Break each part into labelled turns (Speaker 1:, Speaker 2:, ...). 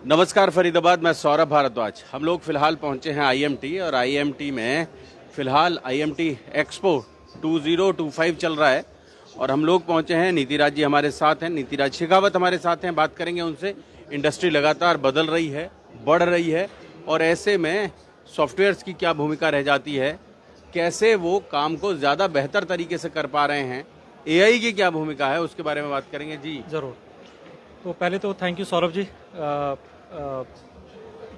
Speaker 1: नमस्कार फरीदाबाद, मैं सौरभ भारद्वाज। हम लोग फिलहाल पहुंचे हैं आईएमटी और आईएमटी में फिलहाल आईएमटी एक्सपो 2025 चल रहा है और हम लोग पहुंचे हैं। नीतिराज जी हमारे साथ हैं, नीतिराज शेखावत हमारे साथ हैं। बात करेंगे उनसे। इंडस्ट्री लगातार बदल रही है, बढ़ रही है और ऐसे में सॉफ्टवेयर्स की क्या भूमिका रह जाती है, कैसे वो काम को ज़्यादा बेहतर तरीके से कर पा रहे हैं, एआई की क्या भूमिका है, उसके बारे में बात करेंगे जी।
Speaker 2: ज़रूर। तो पहले तो थैंक यू सौरभ जी।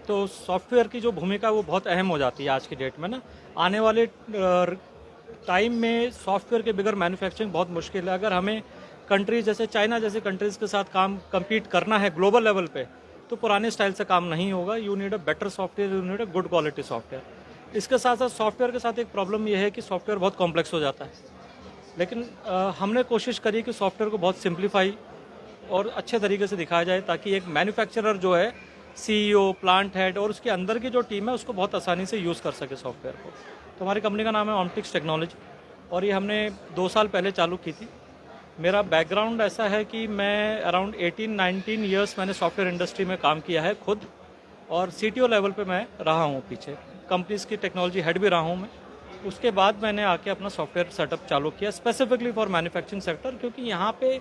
Speaker 2: तो सॉफ्टवेयर की जो भूमिका है वो बहुत अहम हो जाती है आज की डेट में ना। आने वाले टाइम में सॉफ्टवेयर के बगैर मैन्युफैक्चरिंग बहुत मुश्किल है। अगर हमें कंट्रीज जैसे चाइना जैसे कंट्रीज़ के साथ compete करना है ग्लोबल लेवल पे, तो पुराने स्टाइल से काम नहीं होगा। You need a better software, you need a good quality software. इसके साथ साथ सॉफ्टवेयर के साथ एक प्रॉब्लम यह है कि सॉफ्टवेयर बहुत कॉम्प्लेक्स हो जाता है, लेकिन हमने कोशिश करी कि सॉफ्टवेयर को बहुत सिंप्लीफाई और अच्छे तरीके से दिखाया जाए ताकि एक मैन्युफैक्चरर जो है, सीईओ, प्लांट हेड और उसके अंदर की जो टीम है उसको बहुत आसानी से यूज़ कर सके सॉफ्टवेयर को। तो हमारी कंपनी का नाम है ऑप्टिक्स टेक्नोलॉजी और ये हमने 2 साल पहले चालू की थी। मेरा बैकग्राउंड ऐसा है कि मैं अराउंड 18-19 ईयर्स मैंने सॉफ्टवेयर इंडस्ट्री में काम किया है खुद, और सीटीओ लेवल पे मैं रहा हूँ। पीछे कंपनीज की टेक्नोलॉजी हेड भी रहा हूँ मैं। उसके बाद मैंने आके अपना सॉफ्टवेयर सेटअप चालू किया स्पेसिफिकली फॉर मैन्युफैक्चरिंग सेक्टर, क्योंकि यहाँ पे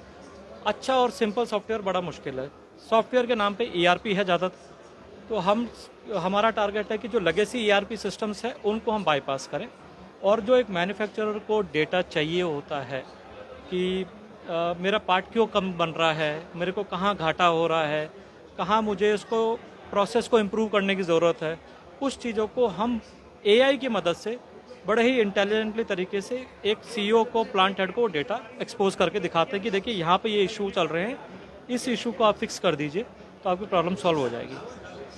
Speaker 2: अच्छा और सिंपल सॉफ्टवेयर बड़ा मुश्किल है। सॉफ्टवेयर के नाम पे ईआरपी है ज़्यादातर, तो हमारा टारगेट है कि जो लेगेसी ईआरपी सिस्टम्स है उनको हम बाईपास करें, और जो एक मैन्युफैक्चरर को डेटा चाहिए होता है कि मेरा पार्ट क्यों कम बन रहा है, मेरे को कहाँ घाटा हो रहा है, कहाँ मुझे इसको प्रोसेस को इम्प्रूव करने की ज़रूरत है, उस चीज़ों को हम एआई की मदद से बड़े ही इंटेलिजेंटली तरीके से एक सीईओ को, प्लांट हेड को डेटा एक्सपोज करके दिखाते हैं कि देखिए यहाँ पे ये इशू चल रहे हैं, इस इशू को आप फिक्स कर दीजिए तो आपकी प्रॉब्लम सॉल्व हो जाएगी।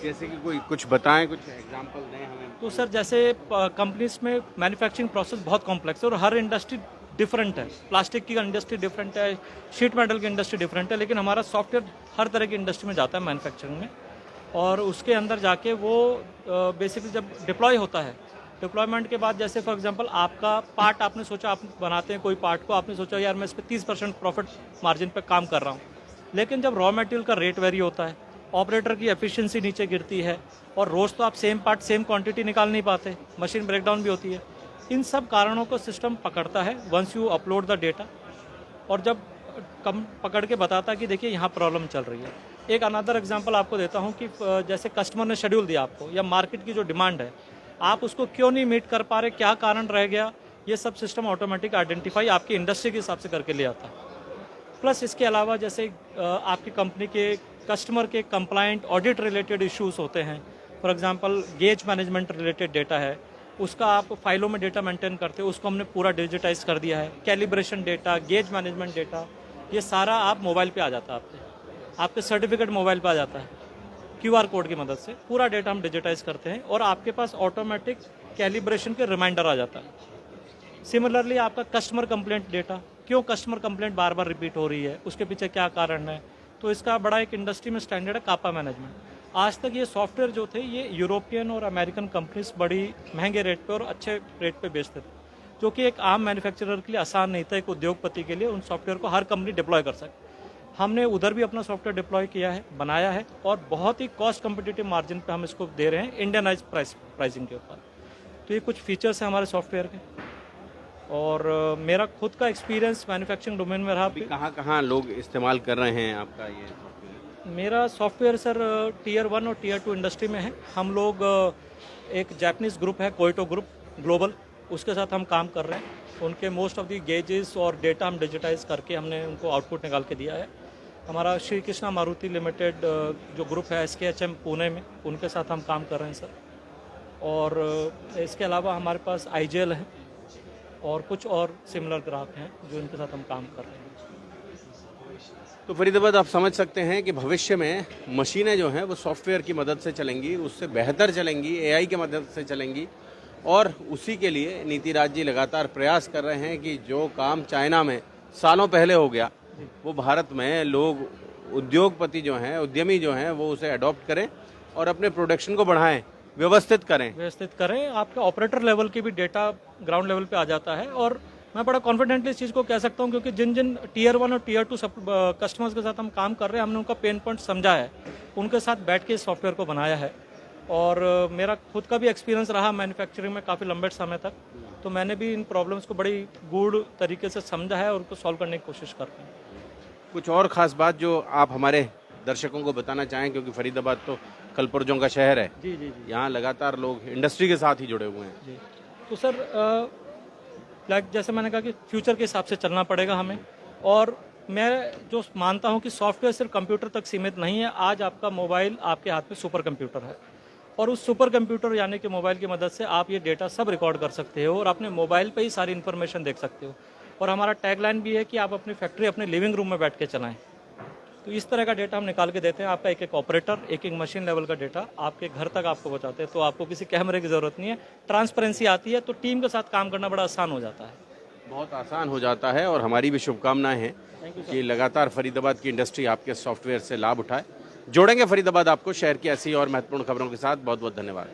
Speaker 1: जैसे कि कोई कुछ बताएं, कुछ एग्जांपल दें हमें।
Speaker 2: तो सर जैसे कंपनीज में मैन्युफैक्चरिंग प्रोसेस बहुत कॉम्प्लेक्स है और हर इंडस्ट्री डिफरेंट है। प्लास्टिक की इंडस्ट्री डिफरेंट है, शीट मेटल की इंडस्ट्री डिफरेंट है, लेकिन हमारा सॉफ्टवेयर हर तरह की इंडस्ट्री में जाता है मैन्युफैक्चरिंग में। और उसके अंदर जाके वो बेसिकली जब डिप्लॉय होता है, डिप्लॉयमेंट के बाद जैसे फॉर एग्जांपल आपका पार्ट आपने सोचा, आप बनाते हैं कोई पार्ट को, आपने सोचा यार मैं इस पर 30% प्रॉफिट मार्जिन पे काम कर रहा हूँ, लेकिन जब रॉ मटेरियल का रेट वेरी होता है, ऑपरेटर की एफिशिएंसी नीचे गिरती है और रोज़ तो आप सेम पार्ट सेम क्वांटिटी निकाल नहीं पाते, मशीन ब्रेकडाउन भी होती है। इन सब कारणों को सिस्टम पकड़ता है once you upload the data, और जब कम पकड़ के बताता है कि देखिए यहाँ प्रॉब्लम चल रही है। एक अनदर एग्जांपल आपको देता हूँ कि जैसे कस्टमर ने शेड्यूल दिया आपको, या मार्केट की जो डिमांड है आप उसको क्यों नहीं मीट कर पा रहे, क्या कारण रह गया, ये सब सिस्टम ऑटोमेटिक आइडेंटिफाई आपकी इंडस्ट्री के हिसाब से करके ले आता है। प्लस इसके अलावा जैसे आपकी कंपनी के कस्टमर के कंप्लाइंट ऑडिट रिलेटेड इश्यूज होते हैं, for example gauge management related data है, उसका आप फाइलों में डेटा मेंटेन करते हो, उसको हमने पूरा डिजिटाइज कर दिया है। Calibration data, gauge management data, ये सारा आप मोबाइल पे आ जाता है, आपके सर्टिफिकेट मोबाइल पे आ जाता है। क्यूआर कोड की मदद से पूरा डेटा हम डिजिटाइज करते हैं और आपके पास ऑटोमेटिक कैलिब्रेशन के रिमाइंडर आ जाता है। सिमिलरली आपका कस्टमर कंप्लेंट डेटा, क्यों कस्टमर कंप्लेंट बार बार रिपीट हो रही है, उसके पीछे क्या कारण है, तो इसका बड़ा एक इंडस्ट्री में स्टैंडर्ड है कापा मैनेजमेंट। आज तक ये सॉफ्टवेयर जो थे ये यूरोपियन और अमेरिकन कंपनीज बड़ी महंगे रेट पे और अच्छे रेट पे बेचते थे, जो कि एक आम मैन्युफैक्चरर के लिए आसान नहीं था, एक उद्योगपति के लिए उन सॉफ्टवेयर को हर कंपनी डिप्लॉय कर सके। हमने उधर भी अपना सॉफ्टवेयर डिप्लॉय किया है, बनाया है, और बहुत ही कॉस्ट कम्पिटिटिव मार्जिन पे हम इसको दे रहे हैं इंडियनाइज प्राइसिंग के ऊपर। तो ये कुछ फीचर्स हैं हमारे सॉफ्टवेयर के, और मेरा खुद का एक्सपीरियंस मैन्युफैक्चरिंग डोमेन में रहा।
Speaker 1: कहाँ कहाँ लोग इस्तेमाल कर रहे हैं आपका ये सॉफ्टवेयर?
Speaker 2: मेरा सॉफ्टवेयर सर टियर 1 और टियर 2 इंडस्ट्री में है। हम लोग एक जापानीज ग्रुप है, कोइटो ग्रुप ग्लोबल, उसके साथ हम काम कर रहे हैं। उनके मोस्ट ऑफ दी गेजेस और डेटा हम डिजिटाइज करके हमने उनको आउटपुट निकाल के दिया है। हमारा श्री कृष्णा मारुति लिमिटेड जो ग्रुप है SKHM पुणे में, उनके साथ हम काम कर रहे हैं सर। और इसके अलावा हमारे पास IGL है और कुछ और सिमिलर ग्राहक हैं जो इनके साथ हम काम कर रहे हैं।
Speaker 1: तो फरीदाबाद आप समझ सकते हैं कि भविष्य में मशीनें जो हैं वो सॉफ्टवेयर की मदद से चलेंगी, उससे बेहतर चलेंगी, एआई की मदद से चलेंगी, और उसी के लिए नीतिराज जी लगातार प्रयास कर रहे हैं कि जो काम चाइना में सालों पहले हो गया वो भारत में लोग, उद्योगपति जो हैं, उद्यमी जो हैं, वो उसे अडॉप्ट करें और अपने प्रोडक्शन को बढ़ाएं, व्यवस्थित करें।
Speaker 2: आपके ऑपरेटर लेवल की भी डेटा ग्राउंड लेवल पे आ जाता है, और मैं बड़ा कॉन्फिडेंटली इस चीज़ को कह सकता हूँ, क्योंकि जिन जिन टीयर 1 और टीयर 2 कस्टमर्स के साथ हम काम कर रहे हैं, हमने उनका पेन पॉइंट समझा है, उनके साथ बैठ के इस सॉफ्टवेयर को बनाया है। और मेरा खुद का भी एक्सपीरियंस रहा मैन्युफैक्चरिंग में काफ़ी लंबे समय तक, तो मैंने भी इन प्रॉब्लम्स को बड़ी गूढ़ तरीके से समझा है और उनको सॉल्व करने की कोशिश कर रहे हैं।
Speaker 1: कुछ और ख़ास बात जो आप हमारे दर्शकों को बताना चाहें, क्योंकि फरीदाबाद तो कलपुर्जों का शहर है,
Speaker 2: जी जी जी
Speaker 1: यहाँ लगातार लोग इंडस्ट्री के साथ ही जुड़े हुए हैं।
Speaker 2: जी। तो सर लाइक जैसे मैंने कहा कि फ्यूचर के हिसाब से चलना पड़ेगा हमें, और मैं जो मानता हूँ कि सॉफ्टवेयर सिर्फ कंप्यूटर तक सीमित नहीं है। आज आपका मोबाइल आपके हाथ में सुपर कंप्यूटर है, और उस सुपर कंप्यूटर यानी कि मोबाइल की मदद से आप ये डेटा सब रिकॉर्ड कर सकते हो और अपने मोबाइल पे ही सारी इन्फॉर्मेशन देख सकते हो। और हमारा टैगलाइन भी है कि आप अपनी फैक्ट्री अपने लिविंग रूम में बैठ के चलाएं। तो इस तरह का डेटा हम निकाल के देते हैं। आपका एक एक ऑपरेटर, एक एक मशीन लेवल का डेटा आपके घर तक आपको पहुंचाते हैं, तो आपको किसी कैमरे की ज़रूरत नहीं है। ट्रांसपेरेंसी आती है, तो टीम के साथ काम करना बड़ा आसान हो जाता है।
Speaker 1: बहुत आसान हो जाता है, और हमारी भी शुभकामनाएं हैं कि लगातार फरीदाबाद की इंडस्ट्री आपके सॉफ्टवेयर से लाभ उठाए। जोड़ेंगे फरीदाबाद आपको शहर की ऐसी और महत्वपूर्ण खबरों के साथ। बहुत बहुत धन्यवाद।